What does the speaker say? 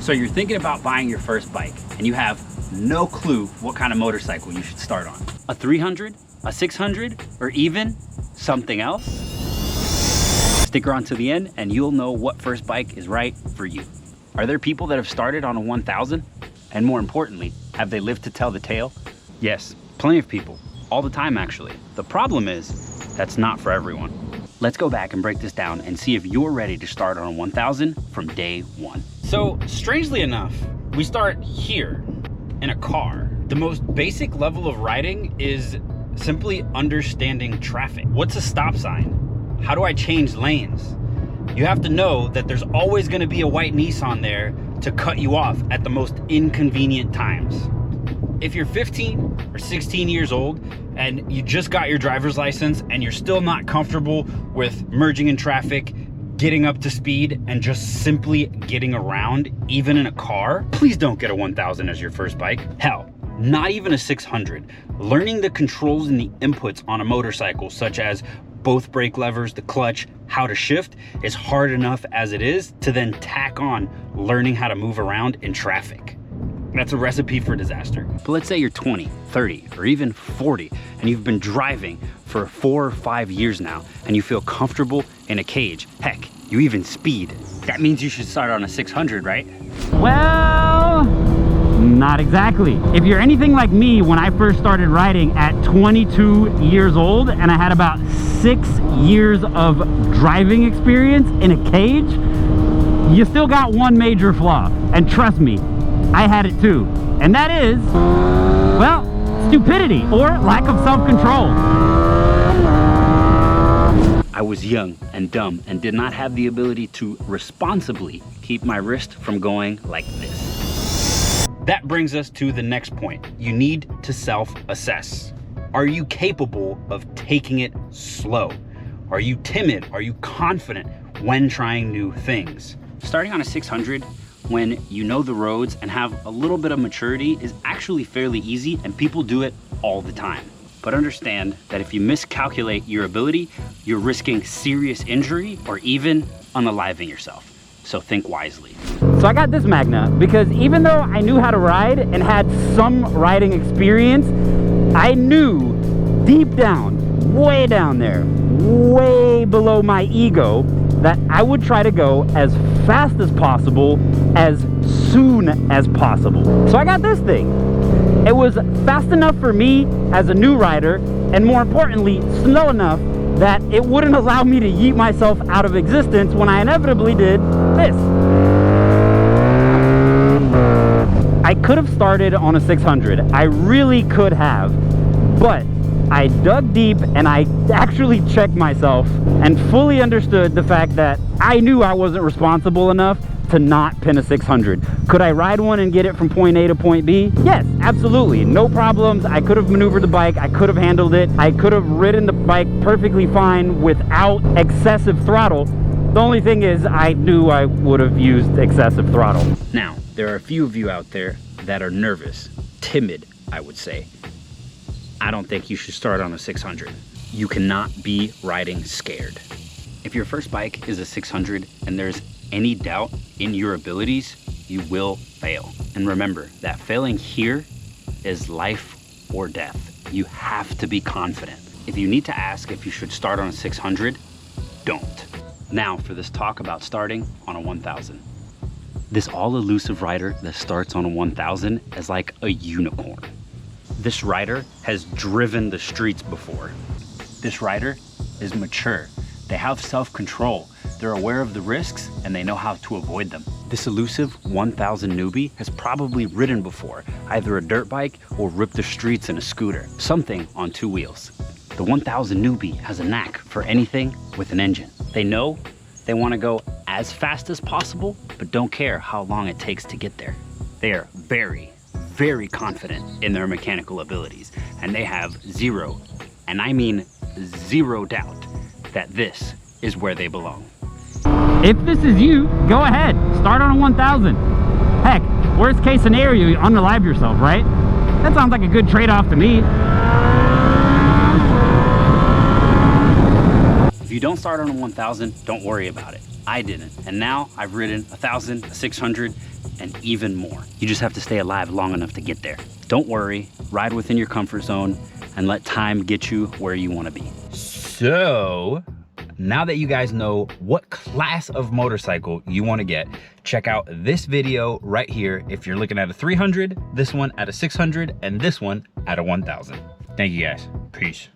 So you're thinking about buying your first bike and you have no clue what kind of motorcycle you should start on. A 300, a 600, or even something else? Stick around to the end and you'll know what first bike is right for you. Are there people that have started on a 1000? And more importantly, have they lived to tell the tale? Yes, plenty of people, all the time actually. The problem is, that's not for everyone. Let's go back and break this down and see if you're ready to start on a 1000 from day one. So strangely enough, we start here in a car. The most basic level of riding is simply understanding traffic. What's a stop sign? How do I change lanes? You have to know that there's always going to be a white Nissan there to cut you off at the most inconvenient times. If you're 15 or 16 years old and you just got your driver's license and you're still not comfortable with merging in traffic, getting up to speed, and just simply getting around, even in a car, please don't get a 1000 as your first bike. Hell, not even a 600. Learning the controls and the inputs on a motorcycle, such as both brake levers, the clutch, how to shift, is hard enough as it is to then tack on learning how to move around in traffic. That's a recipe for disaster. But let's say you're 20, 30, or even 40, and you've been driving for 4 or 5 years now, and you feel comfortable in a cage. Heck, you even speed. That means you should start on a 600, right? Well, not exactly. If you're anything like me, when I first started riding at 22 years old, and I had about 6 years of driving experience in a cage, you still got one major flaw. And trust me, I had it too. And that is, well, stupidity or lack of self-control. I was young and dumb and did not have the ability to responsibly keep my wrist from going like this. That brings us to the next point. You need to self-assess. Are you capable of taking it slow? Are you timid? Are you confident when trying new things? Starting on a 600, when you know the roads and have a little bit of maturity, is actually fairly easy, and people do it all the time. But understand that if you miscalculate your ability, you're risking serious injury or even unaliving yourself. So think wisely. So I got this Magna because even though I knew how to ride and had some riding experience, I knew deep down, way down there, way below my ego, that I would try to go as fast as possible, as soon as possible. So I got this thing. It was fast enough for me as a new rider, and more importantly, slow enough that it wouldn't allow me to yeet myself out of existence when I inevitably did this. I could have started on a 600. I really could have, but I dug deep and I actually checked myself and fully understood the fact that I knew I wasn't responsible enough to not pin a 600. Could I ride one and get it from point A to point B? Yes, absolutely, no problems. I could have maneuvered the bike, I could have handled it, I could have ridden the bike perfectly fine without excessive throttle. The only thing is, I knew I would have used excessive throttle. Now, there are a few of you out there that are nervous, timid, I would say. I don't think you should start on a 600. You cannot be riding scared. If your first bike is a 600 and there's any doubt in your abilities, you will fail. And remember that failing here is life or death. You have to be confident. If you need to ask if you should start on a 600, don't. Now for this talk about starting on a 1000. This all-elusive rider that starts on a 1000 is like a unicorn. This rider has driven the streets before. This rider is mature. They have self-control. They're aware of the risks and they know how to avoid them. This elusive 1000 newbie has probably ridden before, either a dirt bike or ripped the streets in a scooter, something on 2 wheels. The 1000 newbie has a knack for anything with an engine. They know they want to go as fast as possible, but don't care how long it takes to get there. They are very, very confident in their mechanical abilities, and they have zero, and I mean zero doubt, that this is where they belong. If this is you, go ahead, start on a 1000. Heck, worst case scenario, you unalive yourself, right? That sounds like a good trade-off to me. If you don't start on a 1000, don't worry about it. I didn't. And now I've ridden 1,000, 600, and even more. You just have to stay alive long enough to get there. Don't worry, ride within your comfort zone and let time get you where you want to be. So, now that you guys know what class of motorcycle you want to get, check out this video right here if you're looking at a 300, this one at a 600, and this one at a 1,000. Thank you guys. Peace.